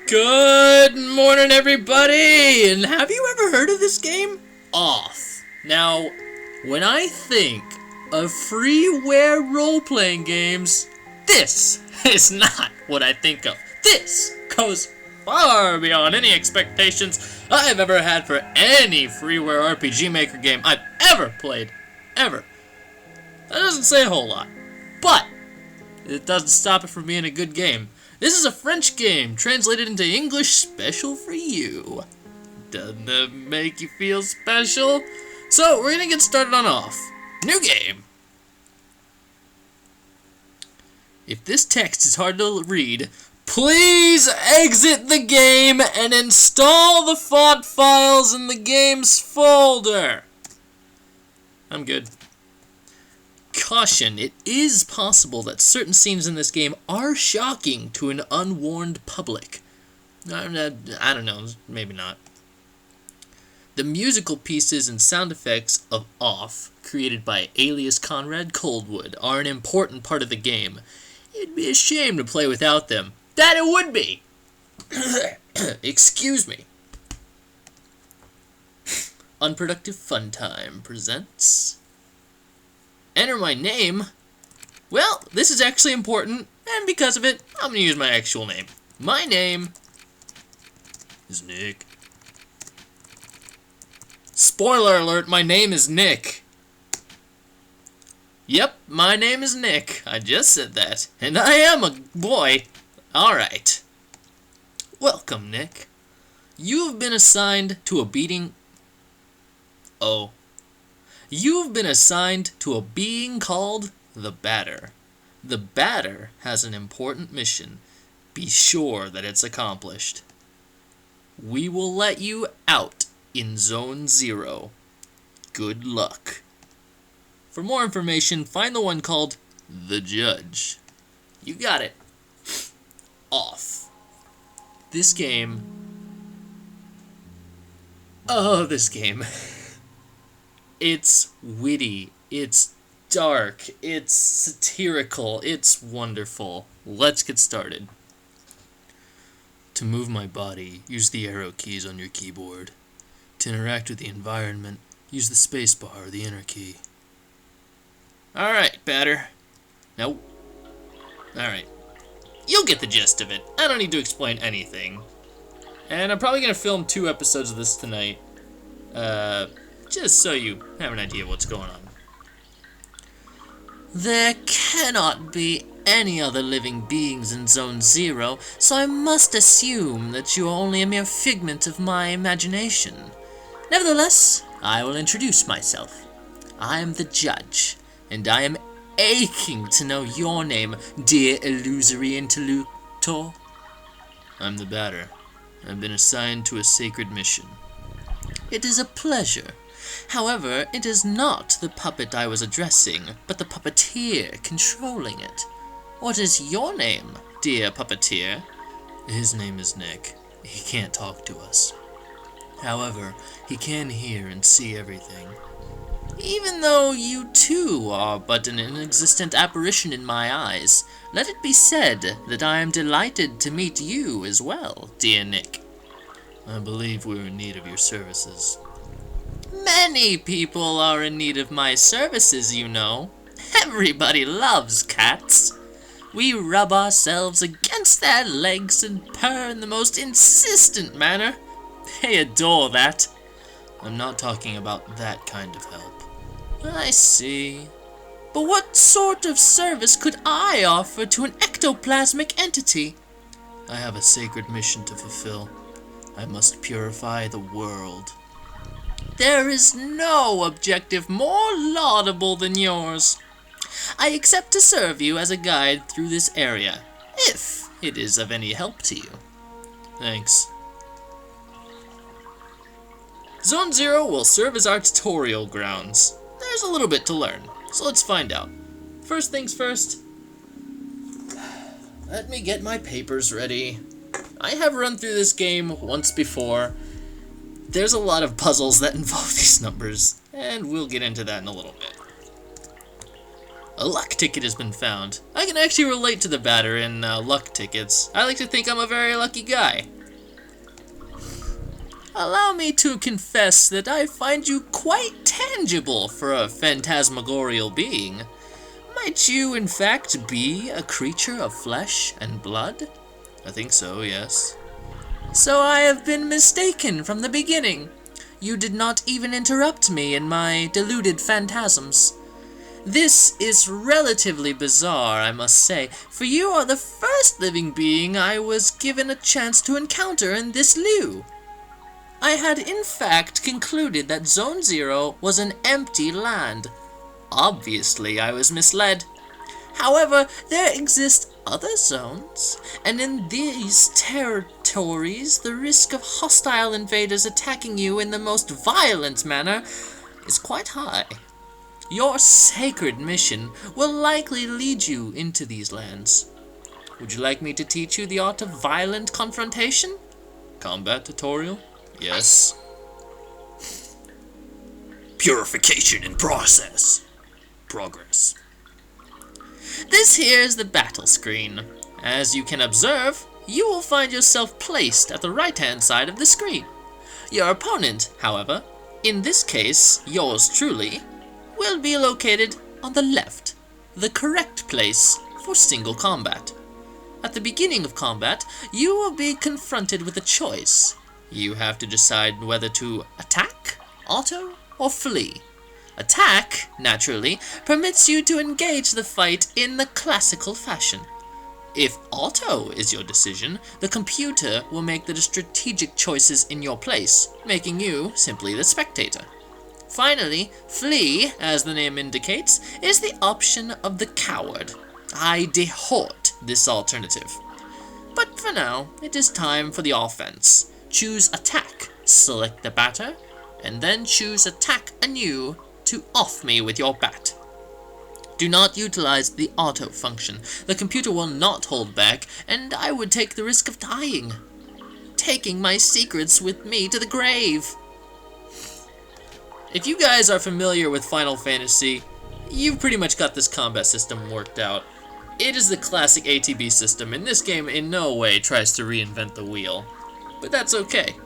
Good morning, everybody! And have you ever heard of this game? Off. Now, when I think of freeware role-playing games, this is not what I think of. This goes far beyond any expectations I've ever had for any freeware RPG Maker game I've ever played. Ever. That doesn't say a whole lot. But it doesn't stop it from being a good game. This is a French game, translated into English special for you. Doesn't that make you feel special? So, we're gonna get started on off. New game. If this text is hard to read, please exit the game and install the font files in the game's folder. I'm good. Caution, it is possible that certain scenes in this game are shocking to an unwarned public. I don't know, maybe not. The musical pieces and sound effects of Off, created by alias Conrad Coldwood, are an important part of the game. It'd be a shame to play without them. That it would be! Excuse me. Unproductive Fun Time presents... Enter my name. Well, this is actually important, and because of it, I'm going to use my actual name. My name is Nick. Spoiler alert, my name is Nick. Yep, my name is Nick. I just said that. And I am a boy. Alright. Welcome, Nick. You have been assigned to a being called the Batter. The Batter has an important mission. Be sure that it's accomplished. We will let you out in Zone 0. Good luck. For more information, find the one called The Judge. You got it. Off. This game... Oh, this game... It's witty, it's dark, it's satirical, it's wonderful. Let's get started. To move my body, use the arrow keys on your keyboard. To interact with the environment, use the spacebar or the enter key. Alright, Batter. Nope. Alright. You'll get the gist of it. I don't need to explain anything. And I'm probably going to film 2 episodes of this tonight. Just so you have an idea of what's going on. There cannot be any other living beings in Zone 0, so I must assume that you are only a mere figment of my imagination. Nevertheless, I will introduce myself. I am the Judge, and I am aching to know your name, dear illusory interlocutor. I'm the Batter. I've been assigned to a sacred mission. It is a pleasure. However, it is not the puppet I was addressing, but the puppeteer controlling it. What is your name, dear puppeteer? His name is Nick. He can't talk to us. However, he can hear and see everything. Even though you too are but an inexistent apparition in my eyes, let it be said that I am delighted to meet you as well, dear Nick. I believe we're in need of your services. Many people are in need of my services, you know. Everybody loves cats. We rub ourselves against their legs and purr in the most insistent manner. They adore that. I'm not talking about that kind of help. I see. But what sort of service could I offer to an ectoplasmic entity? I have a sacred mission to fulfill. I must purify the world. There is no objective more laudable than yours. I accept to serve you as a guide through this area, if it is of any help to you. Thanks. Zone 0 will serve as our tutorial grounds. There's a little bit to learn, so let's find out. First things first, let me get my papers ready. I have run through this game once before. There's a lot of puzzles that involve these numbers, and we'll get into that in a little bit. A luck ticket has been found. I can actually relate to the Batter in luck tickets. I like to think I'm a very lucky guy. Allow me to confess that I find you quite tangible for a phantasmagorial being. Might you, in fact, be a creature of flesh and blood? I think so, yes. So I have been mistaken from the beginning. You did not even interrupt me in my deluded phantasms. This is relatively bizarre, I must say, for you are the first living being I was given a chance to encounter in this lieu. I had in fact concluded that Zone 0 was an empty land. Obviously, I was misled. However, there exist other zones, and in these territories, the risk of hostile invaders attacking you in the most violent manner is quite high. Your sacred mission will likely lead you into these lands. Would you like me to teach you the art of violent confrontation? Combat tutorial? Yes. Purification in process. Progress. This here is the battle screen. As you can observe, you will find yourself placed at the right-hand side of the screen. Your opponent, however, in this case, yours truly, will be located on the left, the correct place for single combat. At the beginning of combat, you will be confronted with a choice. You have to decide whether to attack, auto, or flee. Attack, naturally, permits you to engage the fight in the classical fashion. If auto is your decision, the computer will make the strategic choices in your place, making you simply the spectator. Finally, flee, as the name indicates, is the option of the coward. I dehort this alternative. But for now, it is time for the offense. Choose attack, select the batter, and then choose attack anew to off me with your bat. Do not utilize the auto function. The computer will not hold back, and I would take the risk of dying, taking my secrets with me to the grave. If you guys are familiar with Final Fantasy, you've pretty much got this combat system worked out. It is the classic ATB system, and this game in no way tries to reinvent the wheel. But that's okay.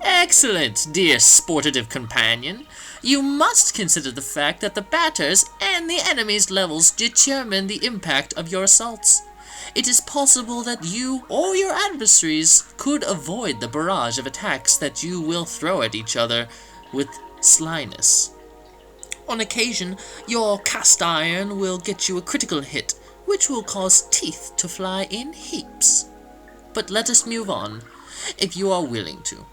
Excellent, dear sportative companion. You must consider the fact that the batters and the enemy's levels determine the impact of your assaults. It is possible that you or your adversaries could avoid the barrage of attacks that you will throw at each other with slyness. On occasion, your cast iron will get you a critical hit, which will cause teeth to fly in heaps. But let us move on, if you are willing to.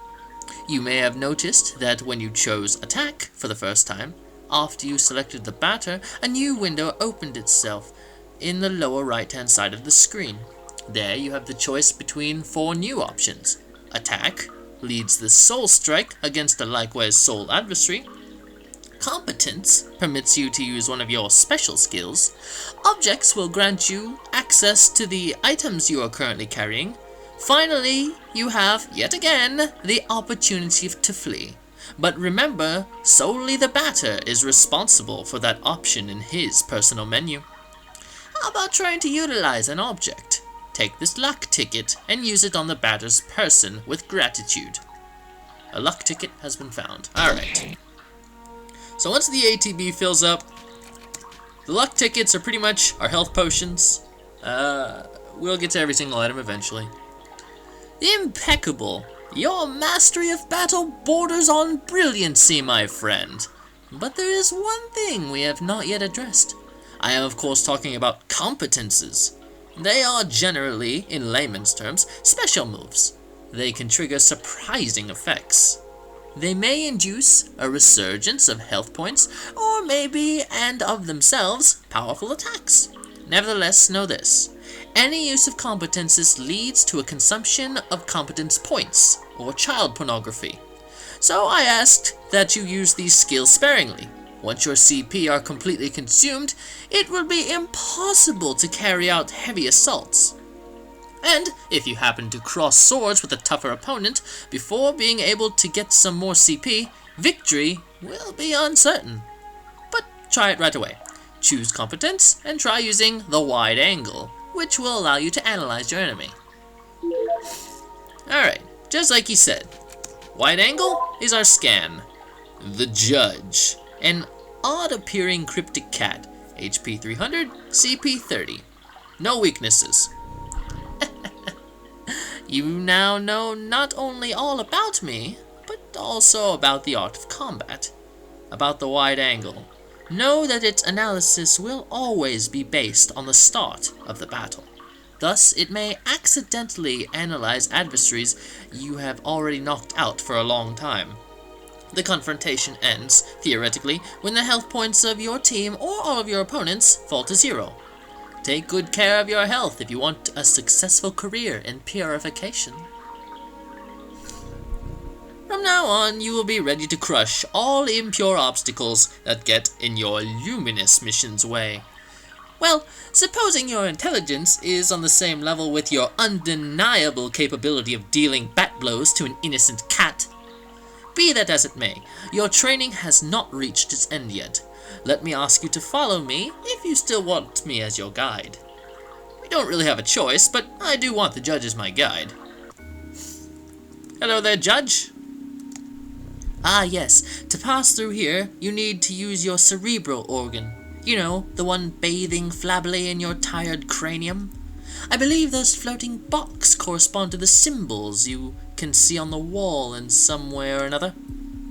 You may have noticed that when you chose attack for the first time, after you selected the batter, a new window opened itself in the lower right-hand side of the screen. There you have the choice between 4 new options. Attack leads the soul strike against a likewise soul adversary. Competence permits you to use one of your special skills. Objects will grant you access to the items you are currently carrying. Finally, you have, yet again, the opportunity to flee. But remember, solely the batter is responsible for that option in his personal menu. How about trying to utilize an object? Take this luck ticket and use it on the batter's person with gratitude. A luck ticket has been found. Alright. So once the ATB fills up, the luck tickets are pretty much our health potions. We'll get to every single item eventually. Impeccable! Your mastery of battle borders on brilliancy, my friend. But there is one thing we have not yet addressed. I am of course talking about competences. They are generally, in layman's terms, special moves. They can trigger surprising effects. They may induce a resurgence of health points, or maybe, and of themselves, powerful attacks. Nevertheless, know this. Any use of competences leads to a consumption of competence points, or child pornography. So I asked that you use these skills sparingly. Once your CP are completely consumed, it will be impossible to carry out heavy assaults. And if you happen to cross swords with a tougher opponent before being able to get some more CP, victory will be uncertain. But try it right away. Choose competence and try using the wide angle, which will allow you to analyze your enemy. Alright, just like he said, Wide angle is our scan. The Judge, an odd-appearing cryptic cat, HP 300, CP 30. No weaknesses. You now know not only all about me, but also about the art of combat. About the wide angle. Know that its analysis will always be based on the start of the battle. Thus, it may accidentally analyze adversaries you have already knocked out for a long time. The confrontation ends, theoretically, when the health points of your team or all of your opponents fall to 0. Take good care of your health if you want a successful career in purification. From now on, you will be ready to crush all impure obstacles that get in your luminous mission's way. Well, supposing your intelligence is on the same level with your undeniable capability of dealing bat blows to an innocent cat. Be that as it may, your training has not reached its end yet. Let me ask you to follow me if you still want me as your guide. We don't really have a choice, but I do want the Judge as my guide. Hello there, Judge. Ah, yes. To pass through here, you need to use your cerebral organ. You know, the one bathing flabbily in your tired cranium. I believe those floating boxes correspond to the symbols you can see on the wall in some way or another.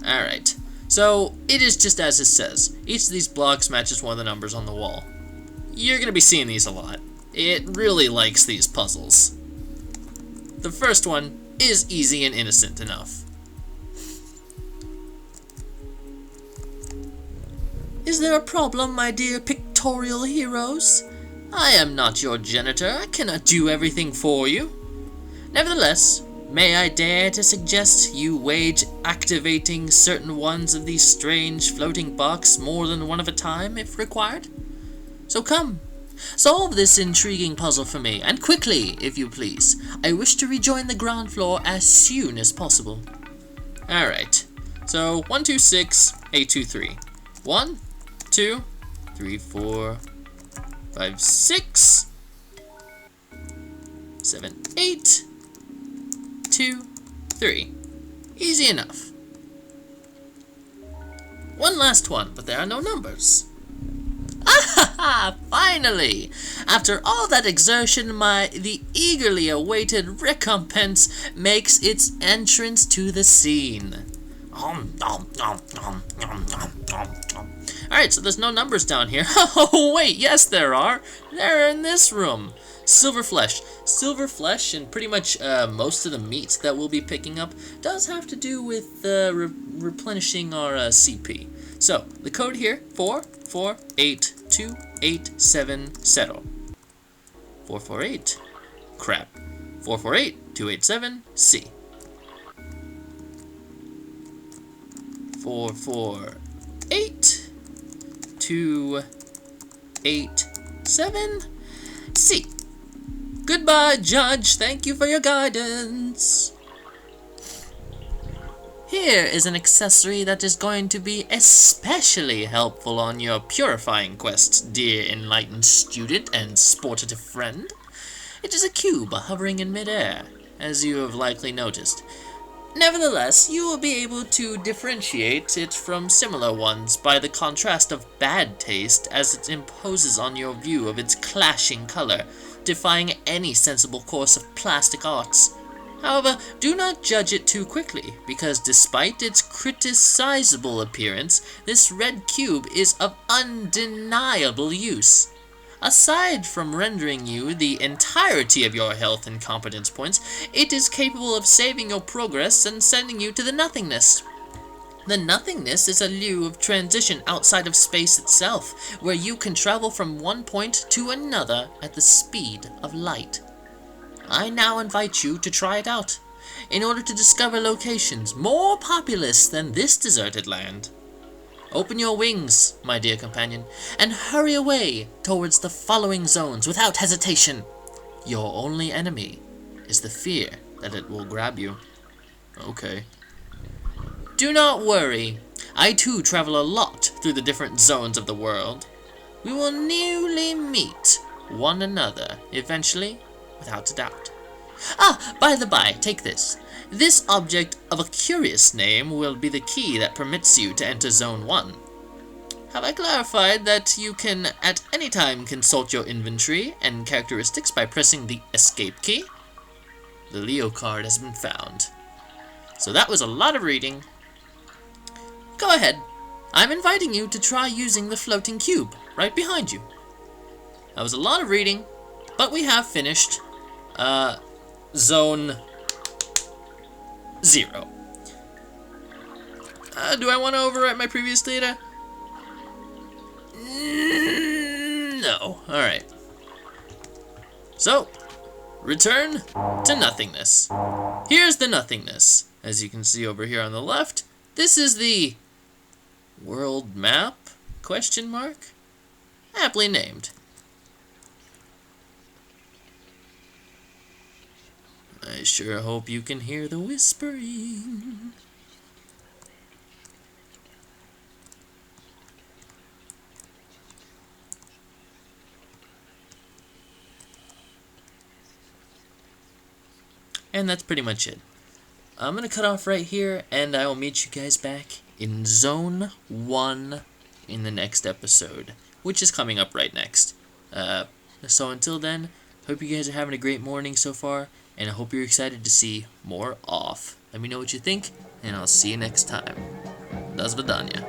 Alright, so it is just as it says. Each of these blocks matches one of the numbers on the wall. You're going to be seeing these a lot. It really likes these puzzles. The first one is easy and innocent enough. Is there a problem, my dear pictorial heroes? I am not your janitor. I cannot do everything for you. Nevertheless, may I dare to suggest you wage activating certain ones of these strange floating boxes more than one at a time, if required? So come, solve this intriguing puzzle for me, and quickly, if you please. I wish to rejoin the ground floor as soon as possible. Alright, so 1, 2, 6, 8, 2, 3. 1, 2, 3, 4, 5, 6, 7, 8, 2, 3. Easy enough. One last one, but there are no numbers. Ah, finally! After all that exertion, the eagerly awaited recompense makes its entrance to the scene. Alright, so there's no numbers down here. Oh, wait, yes there are. They're in this room. Silver flesh. Silver flesh and pretty much most of the meat that we'll be picking up does have to do with replenishing our CP. So, the code here, 448287, 448. Crap. 448287C. 448-287-C. Goodbye, Judge. Thank you for your guidance. Here is an accessory that is going to be especially helpful on your purifying quest, dear enlightened student and sportative friend. It is a cube hovering in midair, as you have likely noticed. Nevertheless, you will be able to differentiate it from similar ones by the contrast of bad taste as it imposes on your view of its clashing color, defying any sensible course of plastic arts. However, do not judge it too quickly, because despite its criticizable appearance, this red cube is of undeniable use. Aside from rendering you the entirety of your health and competence points, it is capable of saving your progress and sending you to the nothingness. The nothingness is a lieu of transition outside of space itself, where you can travel from one point to another at the speed of light. I now invite you to try it out, in order to discover locations more populous than this deserted land. Open your wings, my dear companion, and hurry away towards the following zones without hesitation. Your only enemy is the fear that it will grab you. Okay. Do not worry. I too travel a lot through the different zones of the world. We will newly meet one another eventually, without a doubt. Ah, by the by, take this. This object of a curious name will be the key that permits you to enter Zone 1. Have I clarified that you can at any time consult your inventory and characteristics by pressing the escape key? The Leo card has been found. So that was a lot of reading. Go ahead. I'm inviting you to try using the floating cube right behind you. That was a lot of reading, but we have finished Zone 0. Do I want to overwrite my previous data? No. Alright. So, return to nothingness. Here's the nothingness. As you can see over here on the left, this is the world map? Question mark? Aptly named. I sure hope you can hear the whispering. And that's pretty much it. I'm going to cut off right here, and I will meet you guys back in Zone 1 in the next episode, which is coming up right next. So until then, hope you guys are having a great morning so far, and I hope you're excited to see more off. Let me know what you think, and I'll see you next time. Do svidania.